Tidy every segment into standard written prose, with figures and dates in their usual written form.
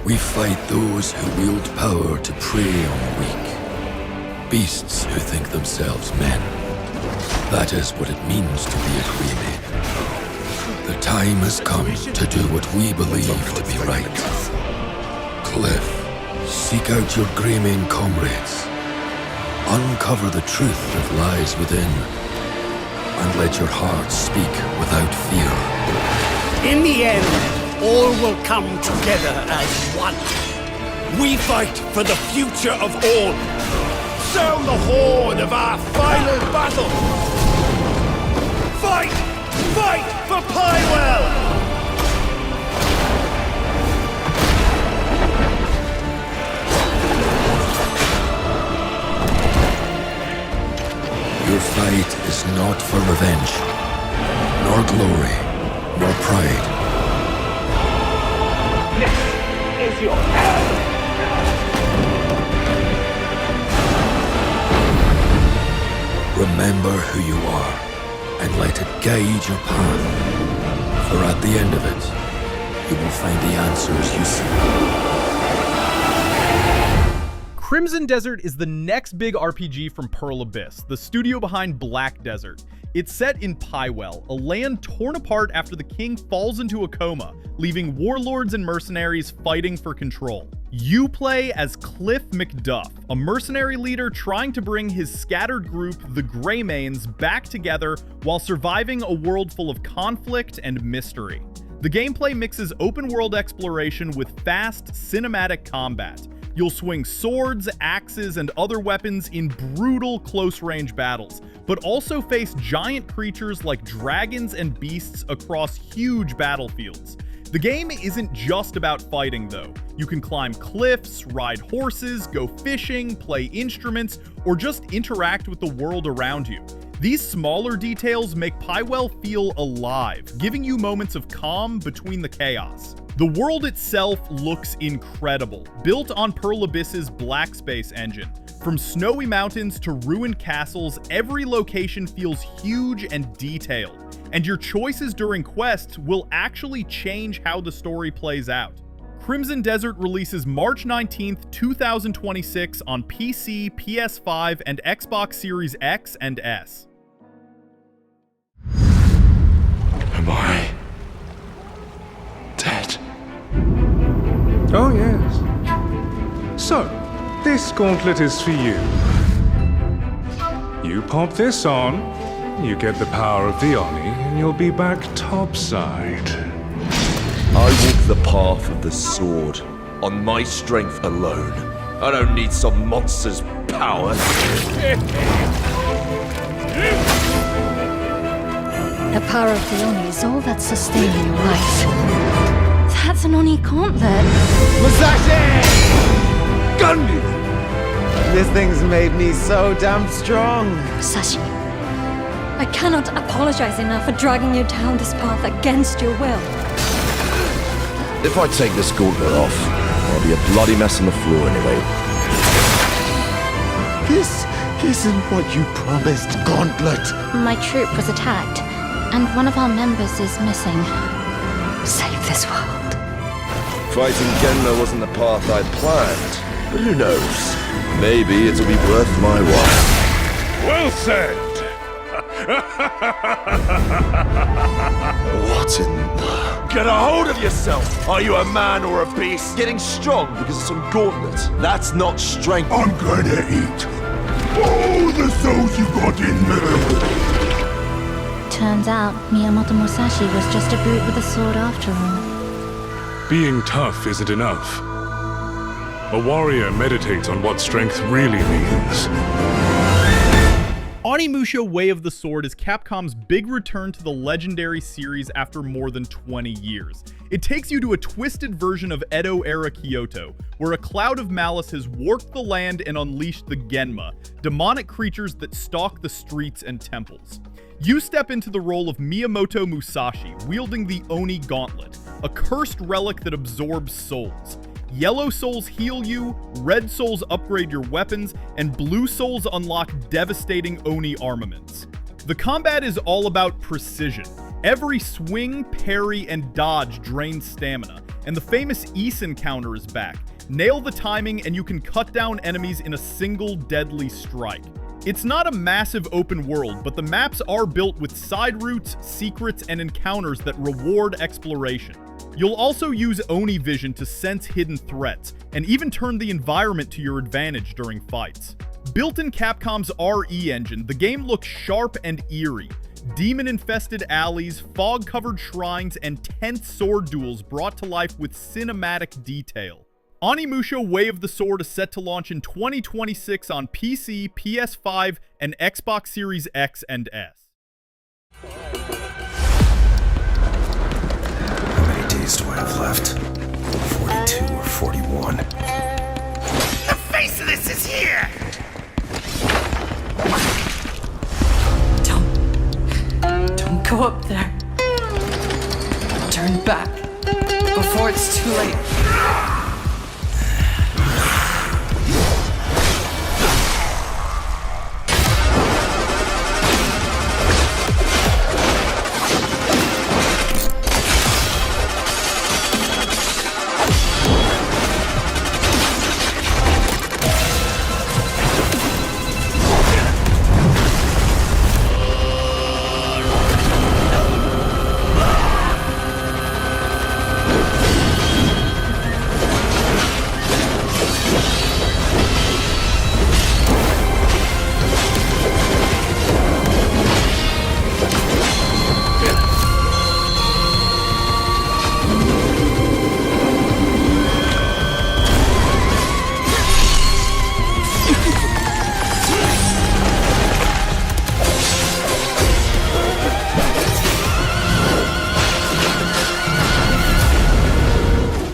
We fight those who wield power to prey on the weak. Beasts who think themselves men. That is what it means to be a crewmate. The time has come to do what we believe to be right. Cliff, seek out your Greymane comrades. Uncover the truth that lies within. And let your heart speak without fear. In the end, all will come together as one. We fight for the future of all. Sound the horn of our final battle! Fight! Fight for Pywell! Your fight is not for revenge, nor glory, nor pride. This is your hell! Remember who you are, and let it guide your path. For at the end of it, you will find the answers you seek. Crimson Desert is the next big RPG from Pearl Abyss, the studio behind Black Desert. It's set in Pywell, a land torn apart after the king falls into a coma, leaving warlords and mercenaries fighting for control. You play as Cliff McDuff, a mercenary leader trying to bring his scattered group, the Greymanes, back together while surviving a world full of conflict and mystery. The gameplay mixes open-world exploration with fast, cinematic combat. You'll swing swords, axes, and other weapons in brutal close-range battles, but also face giant creatures like dragons and beasts across huge battlefields. The game isn't just about fighting, though. You can climb cliffs, ride horses, go fishing, play instruments, or just interact with the world around you. These smaller details make Pywell feel alive, giving you moments of calm between the chaos. The world itself looks incredible, built on Pearl Abyss's Black Space engine. From snowy mountains to ruined castles, every location feels huge and detailed, and your choices during quests will actually change how the story plays out. Crimson Desert releases March 19th, 2026 on PC, PS5, and Xbox Series X and S. Am I dead? Oh, yes. So, this gauntlet is for you. You pop this on, you get the power of the Oni, and you'll be back topside. I walk the path of the sword on my strength alone. I don't need some monster's power. The power of the Oni is all that's sustaining your life. That's an Oni gauntlet. Musashi! Gundy! This thing's made me so damn strong. Musashi, I cannot apologize enough for dragging you down this path against your will. If I take this gauntlet off, I'll be a bloody mess on the floor anyway. This isn't what you promised, Gauntlet. My troop was attacked, and one of our members is missing. Save this world. Fighting Genma wasn't the path I'd planned, but who knows? Maybe it'll be worth my while. Well said! What in the... Get a hold of yourself! Are you a man or a beast? Getting strong because of some gauntlet. That's not strength. I'm gonna eat all the souls you got in there. Turns out, Miyamoto Musashi was just a brute with a sword after all. Being tough isn't enough. A warrior meditates on what strength really means. Onimusha Way of the Sword is Capcom's big return to the legendary series after more than 20 years. It takes you to a twisted version of Edo-era Kyoto, where a cloud of malice has warped the land and unleashed the Genma, demonic creatures that stalk the streets and temples. You step into the role of Miyamoto Musashi, wielding the Oni Gauntlet, a cursed relic that absorbs souls. Yellow souls heal you, red souls upgrade your weapons, and blue souls unlock devastating Oni armaments. The combat is all about precision. Every swing, parry, and dodge drains stamina, and the famous Ys encounter is back. Nail the timing and you can cut down enemies in a single deadly strike. It's not a massive open world, but the maps are built with side routes, secrets, and encounters that reward exploration. You'll also use Oni vision to sense hidden threats, and even turn the environment to your advantage during fights. Built in Capcom's RE engine, the game looks sharp and eerie. Demon-infested alleys, fog-covered shrines, and tense sword duels brought to life with cinematic detail. Onimusha Way of the Sword is set to launch in 2026 on PC, PS5, and Xbox Series X and S. How many days do I have left? 42 or 41? The Faceless is here! Don't go up there. Turn back before it's too late.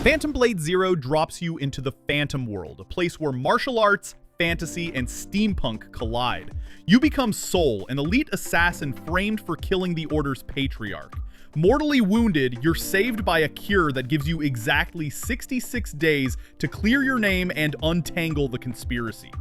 Phantom Blade Zero drops you into the Phantom World, a place where martial arts, fantasy, and steampunk collide. You become Soul, an elite assassin framed for killing the Order's patriarch. Mortally wounded, you're saved by a cure that gives you exactly 66 days to clear your name and untangle the conspiracy.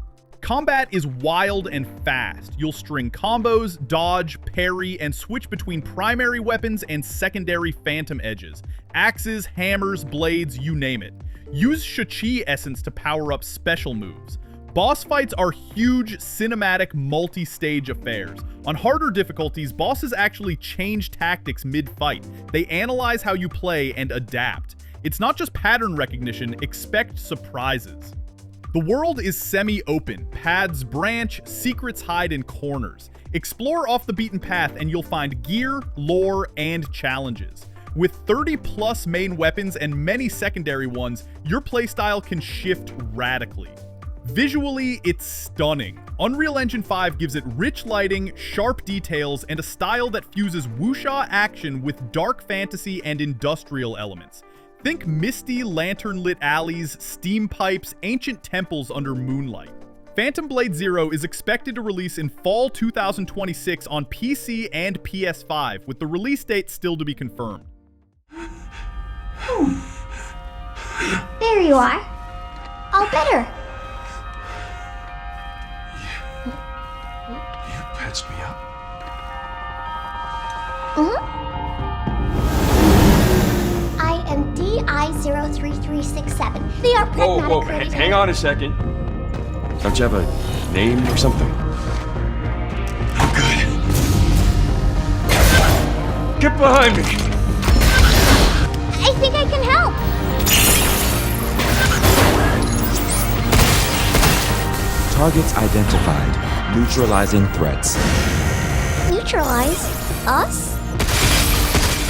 Combat is wild and fast. You'll string combos, dodge, parry, and switch between primary weapons and secondary phantom edges. Axes, hammers, blades, you name it. Use Shachi essence to power up special moves. Boss fights are huge, cinematic, multi-stage affairs. On harder difficulties, bosses actually change tactics mid-fight. They analyze how you play and adapt. It's not just pattern recognition, expect surprises. The world is semi-open, paths branch, secrets hide in corners. Explore off the beaten path and you'll find gear, lore, and challenges. With 30 plus main weapons and many secondary ones, your playstyle can shift radically. Visually, it's stunning. Unreal Engine 5 gives it rich lighting, sharp details, and a style that fuses wuxia action with dark fantasy and industrial elements. Think misty, lantern-lit alleys, steam pipes, ancient temples under moonlight. Phantom Blade Zero is expected to release in fall 2026 on PC and PS5, with the release date still to be confirmed. There you are. All better. You patched me up? I am DI-03367. They are Pragmata. Whoa, hang on a second. Don't you have a name or something? I'm good. Get behind me! I think I can help. Targets identified. Neutralizing threats. Neutralize us?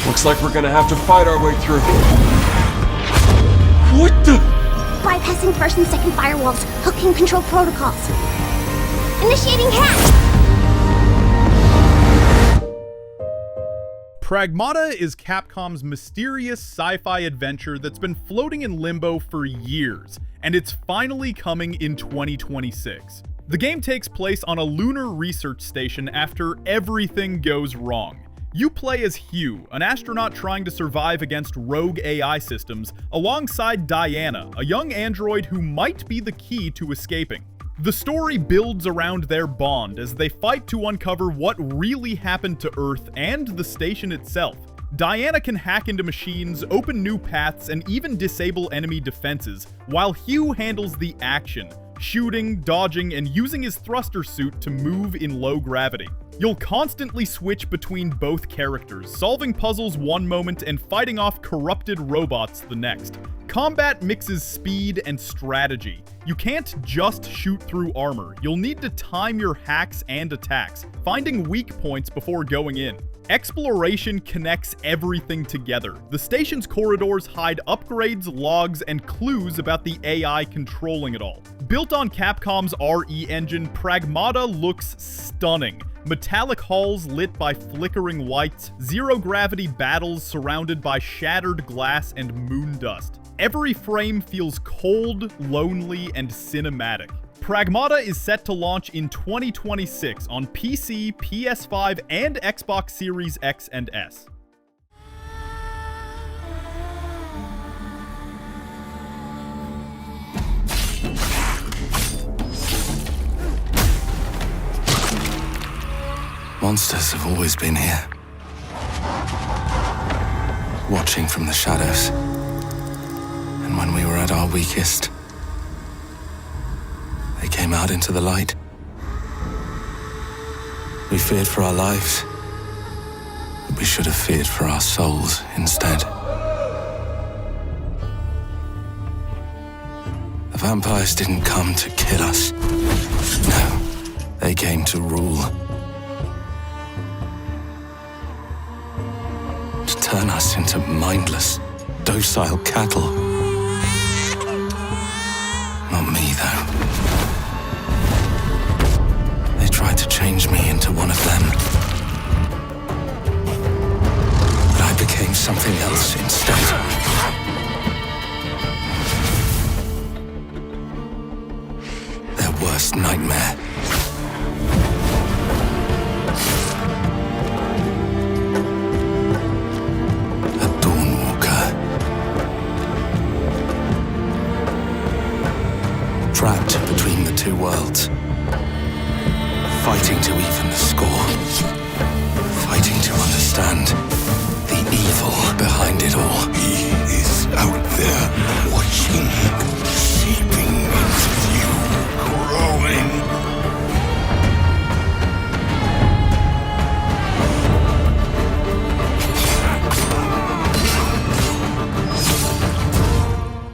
Looks like we're gonna have to fight our way through. What the? Bypassing first and second firewalls. Hooking control protocols. Initiating hack. Pragmata is Capcom's mysterious sci-fi adventure that's been floating in limbo for years, and it's finally coming in 2026. The game takes place on a lunar research station after everything goes wrong. You play as Hugh, an astronaut trying to survive against rogue AI systems, alongside Diana, a young android who might be the key to escaping. The story builds around their bond as they fight to uncover what really happened to Earth and the station itself. Diana can hack into machines, open new paths, and even disable enemy defenses, while Hugh handles the action, shooting, dodging, and using his thruster suit to move in low gravity. You'll constantly switch between both characters, solving puzzles one moment and fighting off corrupted robots the next. Combat mixes speed and strategy. You can't just shoot through armor. You'll need to time your hacks and attacks, finding weak points before going in. Exploration connects everything together. The station's corridors hide upgrades, logs, and clues about the AI controlling it all. Built on Capcom's RE engine, Pragmata looks stunning. Metallic halls lit by flickering whites, zero-gravity battles surrounded by shattered glass and moon dust. Every frame feels cold, lonely, and cinematic. Pragmata is set to launch in 2026 on PC, PS5, and Xbox Series X&S. Monsters have always been here, watching from the shadows. And when we were at our weakest, they came out into the light. We feared for our lives, but we should have feared for our souls instead. The vampires didn't come to kill us. No, they came to rule. To turn us into mindless, docile cattle. Not me, though. They tried to change me into one of them. But I became something else instead. Their worst nightmare. A dawnwalker. Trapped between the two worlds. Fighting to even the score. Fighting to understand the evil behind it all. He is out there, watching, seeping into you, growing.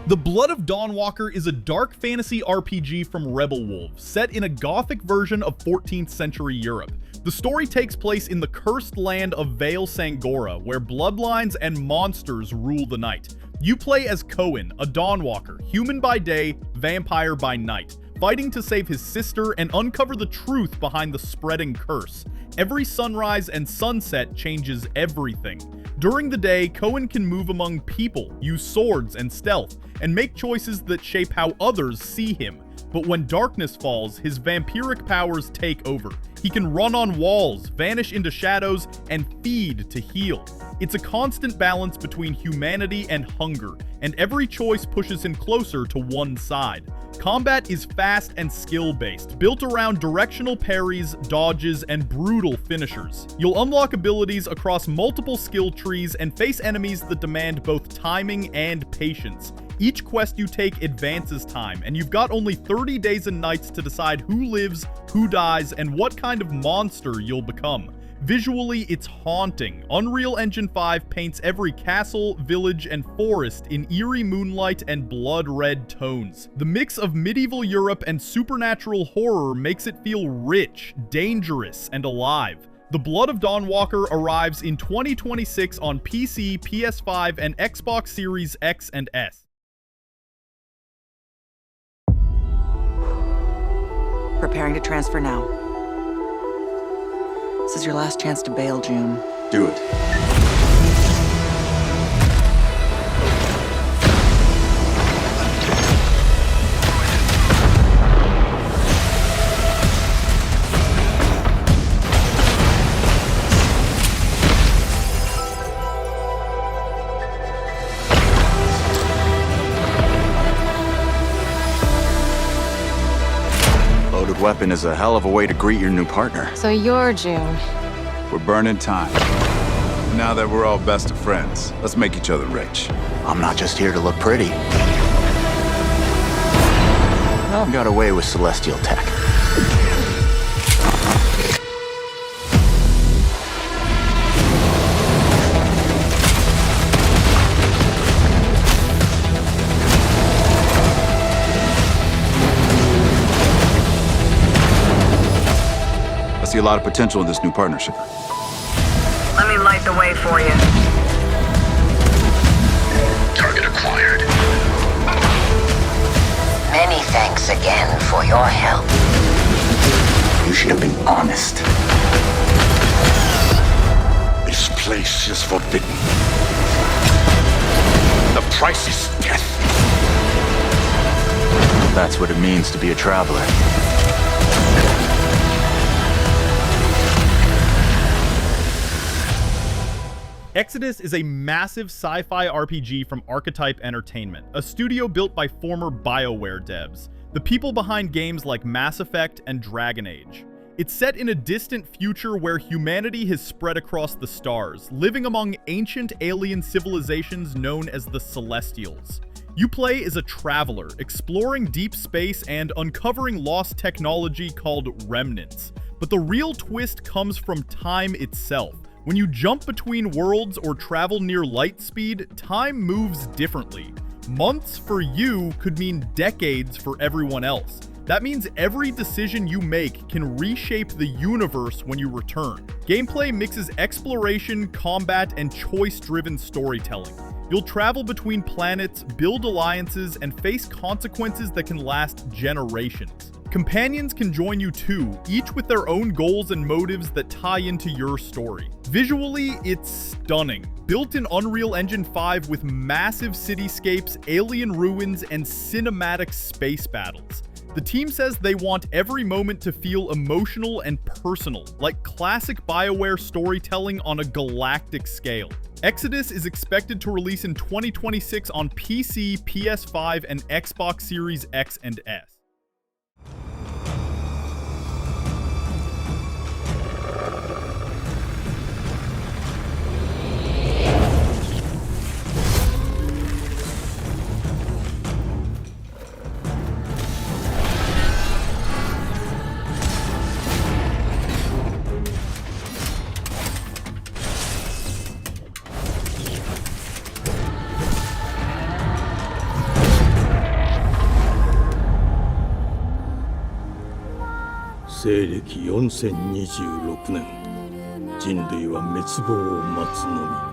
The Blood of Dawnwalker is a dark fantasy RPG from Rebel Wolves, set in a gothic version of 14th century Europe. The story takes place in the cursed land of Vale Sangora, where bloodlines and monsters rule the night. You play as Cohen, a Dawnwalker, human by day, vampire by night, fighting to save his sister and uncover the truth behind the spreading curse. Every sunrise and sunset changes everything. During the day, Cohen can move among people, use swords and stealth, and make choices that shape how others see him. But when darkness falls, his vampiric powers take over. He can run on walls, vanish into shadows, and feed to heal. It's a constant balance between humanity and hunger, and every choice pushes him closer to one side. Combat is fast and skill-based, built around directional parries, dodges, and brutal finishers. You'll unlock abilities across multiple skill trees and face enemies that demand both timing and patience. Each quest you take advances time, and you've got only 30 days and nights to decide who lives, who dies, and what kind of monster you'll become. Visually, it's haunting. Unreal Engine 5 paints every castle, village, and forest in eerie moonlight and blood-red tones. The mix of medieval Europe and supernatural horror makes it feel rich, dangerous, and alive. The Blood of Dawnwalker arrives in 2026 on PC, PS5, and Xbox Series X&S. Preparing to transfer now. This is your last chance to bail, June. Do it. Loaded weapon is a hell of a way to greet your new partner. So you're June. We're burning time. Now that we're all best of friends, let's make each other rich. I'm not just here to look pretty. I've got away with celestial tech. I see a lot of potential in this new partnership. Let me light the way for you. Target acquired. Many thanks again for your help. You should have been honest. This place is forbidden. The price is death. That's what it means to be a traveler. Exodus is a massive sci-fi RPG from Archetype Entertainment, a studio built by former BioWare devs, the people behind games like Mass Effect and Dragon Age. It's set in a distant future where humanity has spread across the stars, living among ancient alien civilizations known as the Celestials. You play as a traveler, exploring deep space and uncovering lost technology called remnants. But the real twist comes from time itself. When you jump between worlds or travel near light speed, time moves differently. Months for you could mean decades for everyone else. That means every decision you make can reshape the universe when you return. Gameplay mixes exploration, combat, and choice-driven storytelling. You'll travel between planets, build alliances, and face consequences that can last generations. Companions can join you too, each with their own goals and motives that tie into your story. Visually, it's stunning. Built in Unreal Engine 5 with massive cityscapes, alien ruins, and cinematic space battles. The team says they want every moment to feel emotional and personal, like classic BioWare storytelling on a galactic scale. Exodus is expected to release in 2026 on PC, PS5, and Xbox Series X&S.西暦4026年、人類は滅亡を待つのみ。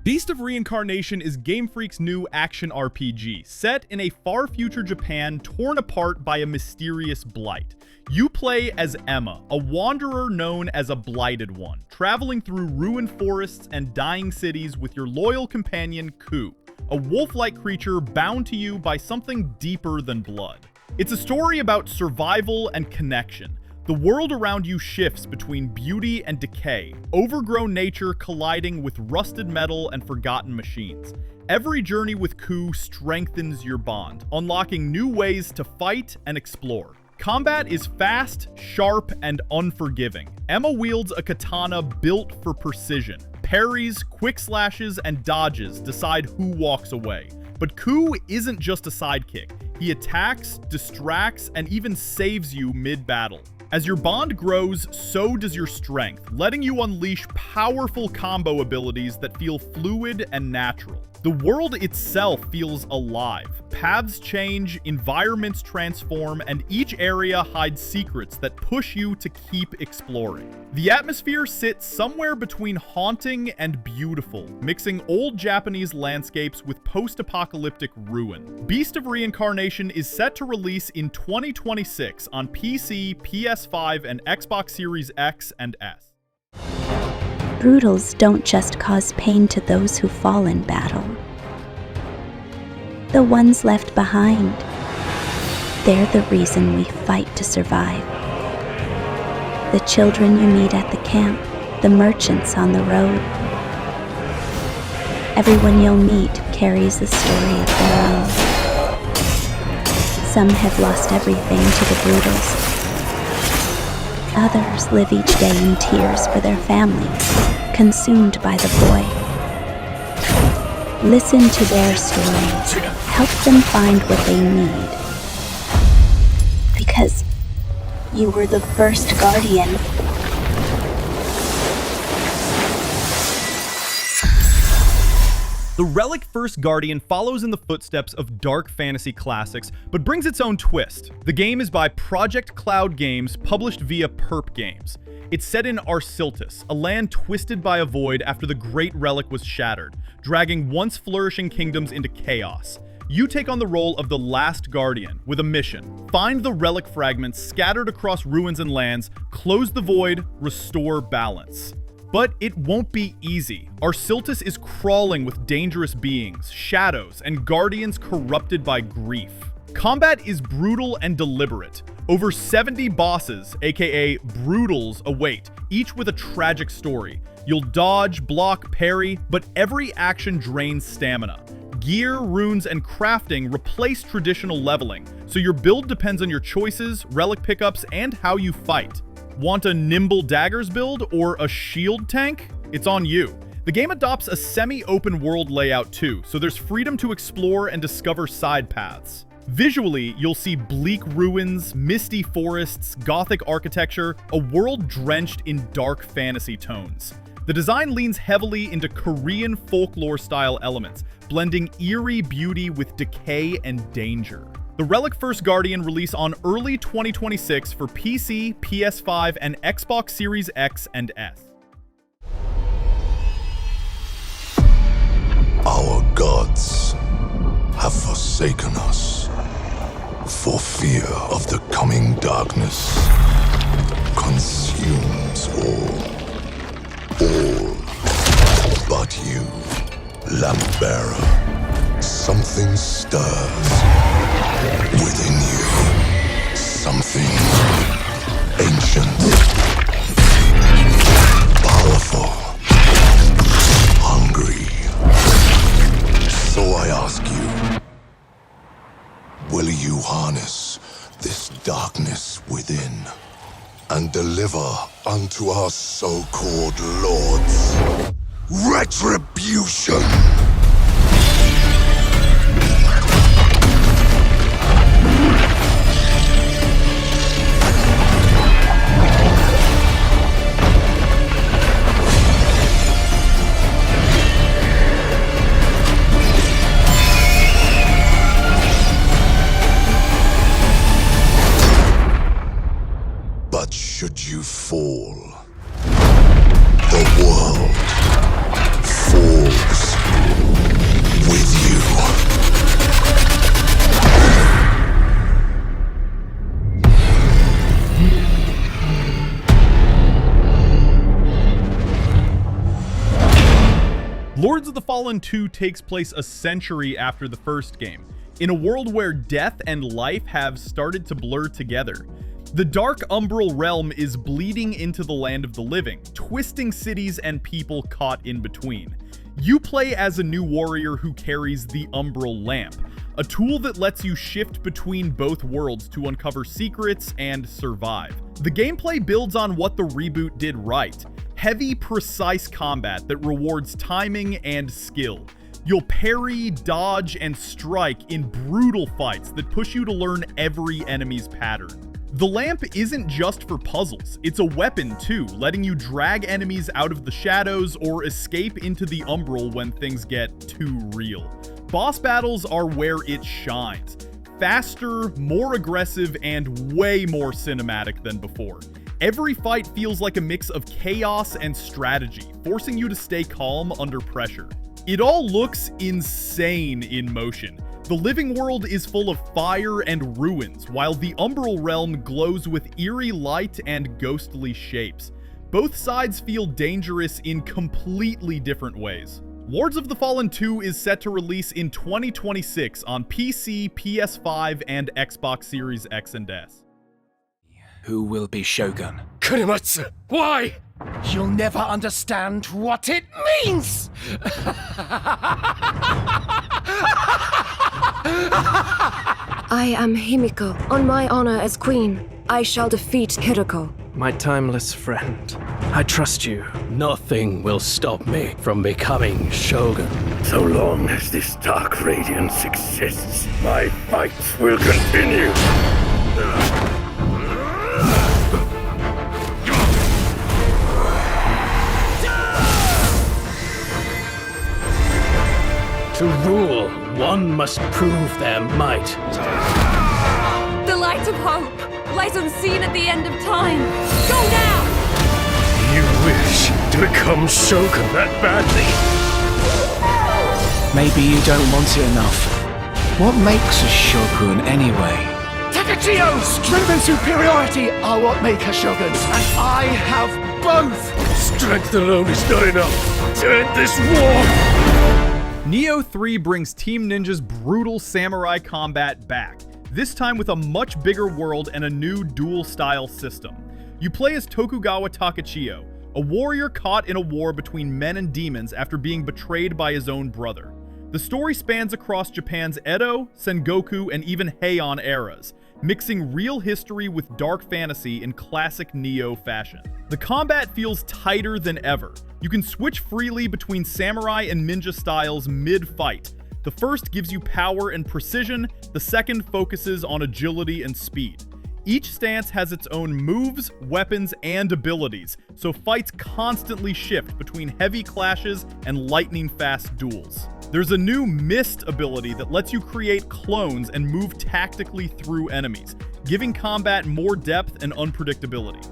Beast of Reincarnation is Game Freak's new action RPG, set in a far future Japan torn apart by a mysterious blight. You play as Emma, a wanderer known as a Blighted One, traveling through ruined forests and dying cities with your loyal companion Ku, a wolf-like creature bound to you by something deeper than blood. It's a story about survival and connection. The world around you shifts between beauty and decay, overgrown nature colliding with rusted metal and forgotten machines. Every journey with Ku strengthens your bond, unlocking new ways to fight and explore. Combat is fast, sharp, and unforgiving. Emma wields a katana built for precision. Parries, quick slashes, and dodges decide who walks away. But Ku isn't just a sidekick. He attacks, distracts, and even saves you mid-battle. As your bond grows, so does your strength, letting you unleash powerful combo abilities that feel fluid and natural. The world itself feels alive. Paths change, environments transform, and each area hides secrets that push you to keep exploring. The atmosphere sits somewhere between haunting and beautiful, mixing old Japanese landscapes with post-apocalyptic ruin. Beast of Reincarnation is set to release in 2026 on PC, PS5, and Xbox Series X and S. Brutals don't just cause pain to those who fall in battle. The ones left behind, they're the reason we fight to survive. The children you meet at the camp, the merchants on the road. Everyone you'll meet carries a story of their own. Some have lost everything to the Brutals. Others live each day in tears for their families, consumed by the void. Listen to their stories. Help them find what they need. Because you were the first Guardian. The Relic First Guardian follows in the footsteps of dark fantasy classics, but brings its own twist. The game is by Project Cloud Games, published via Perp Games. It's set in Arsiltis, a land twisted by a void after the Great Relic was shattered, dragging once flourishing kingdoms into chaos. You take on the role of the Last Guardian with a mission. Find the relic fragments scattered across ruins and lands, close the void, restore balance. But it won't be easy. Arsiltis is crawling with dangerous beings, shadows, and guardians corrupted by grief. Combat is brutal and deliberate. Over 70 bosses, aka Brutals, await, each with a tragic story. You'll dodge, block, parry, but every action drains stamina. Gear, runes, and crafting replace traditional leveling, so your build depends on your choices, relic pickups, and how you fight. Want a nimble daggers build or a shield tank? It's on you. The game adopts a semi-open world layout too, so there's freedom to explore and discover side paths. Visually, you'll see bleak ruins, misty forests, gothic architecture, a world drenched in dark fantasy tones. The design leans heavily into Korean folklore-style elements, blending eerie beauty with decay and danger. The Relic First Guardian release on early 2026 for PC, PS5, and Xbox Series X and S. Our gods have forsaken us for fear of the coming darkness consumes all but you, lamp bearer. Something stirs within you. Something ancient, powerful, hungry. So I ask you, will you harness this darkness within and deliver unto our so-called lords retribution? But should you fall, the world falls with you. Lords of the Fallen 2 takes place a century after the first game, in a world where death and life have started to blur together. The dark umbral realm is bleeding into the land of the living, twisting cities and people caught in between. You play as a new warrior who carries the umbral lamp, a tool that lets you shift between both worlds to uncover secrets and survive. The gameplay builds on what the reboot did right: heavy, precise combat that rewards timing and skill. You'll parry, dodge, and strike in brutal fights that push you to learn every enemy's pattern. The lamp isn't just for puzzles, it's a weapon too, letting you drag enemies out of the shadows or escape into the umbral when things get too real. Boss battles are where it shines. Faster, more aggressive, and way more cinematic than before. Every fight feels like a mix of chaos and strategy, forcing you to stay calm under pressure. It all looks insane in motion. The living world is full of fire and ruins, while the umbral realm glows with eerie light and ghostly shapes. Both sides feel dangerous in completely different ways. Lords of the Fallen 2 is set to release in 2026 on PC, PS5, and Xbox Series X and S. Who will be Shogun? Kurematsu! Why? You'll never understand what it means! I am Himiko. On my honor as queen, I shall defeat Hiroko. My timeless friend, I trust you. Nothing will stop me from becoming Shogun. So long as this dark radiance exists, my fights will continue. To rule, one must prove their might. The light of hope lies unseen at the end of time. Go now! You wish to become Shogun that badly? Maybe you don't want it enough. What makes a Shogun anyway? Takachio! Strength and superiority are what make a Shogun, and I have both! Strength alone is not enough to end this war! Nioh 3 brings Team Ninja's brutal samurai combat back, this time with a much bigger world and a new duel-style system. You play as Tokugawa Takachio, a warrior caught in a war between men and demons after being betrayed by his own brother. The story spans across Japan's Edo, Sengoku, and even Heian eras, mixing real history with dark fantasy in classic Nioh fashion. The combat feels tighter than ever. You can switch freely between samurai and ninja styles mid-fight. The first gives you power and precision, the second focuses on agility and speed. Each stance has its own moves, weapons, and abilities, so fights constantly shift between heavy clashes and lightning-fast duels. There's a new Mist ability that lets you create clones and move tactically through enemies, giving combat more depth and unpredictability.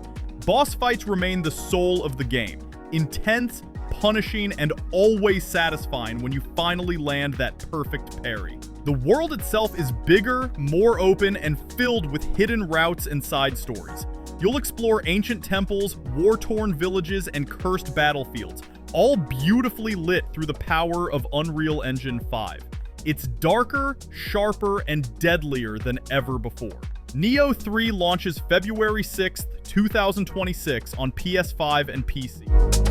Boss fights remain the soul of the game, intense, punishing, and always satisfying when you finally land that perfect parry. The world itself is bigger, more open, and filled with hidden routes and side stories. You'll explore ancient temples, war-torn villages, and cursed battlefields, all beautifully lit through the power of Unreal Engine 5. It's darker, sharper, and deadlier than ever before. Nioh 3 launches February 6th, 2026 on PS5 and PC.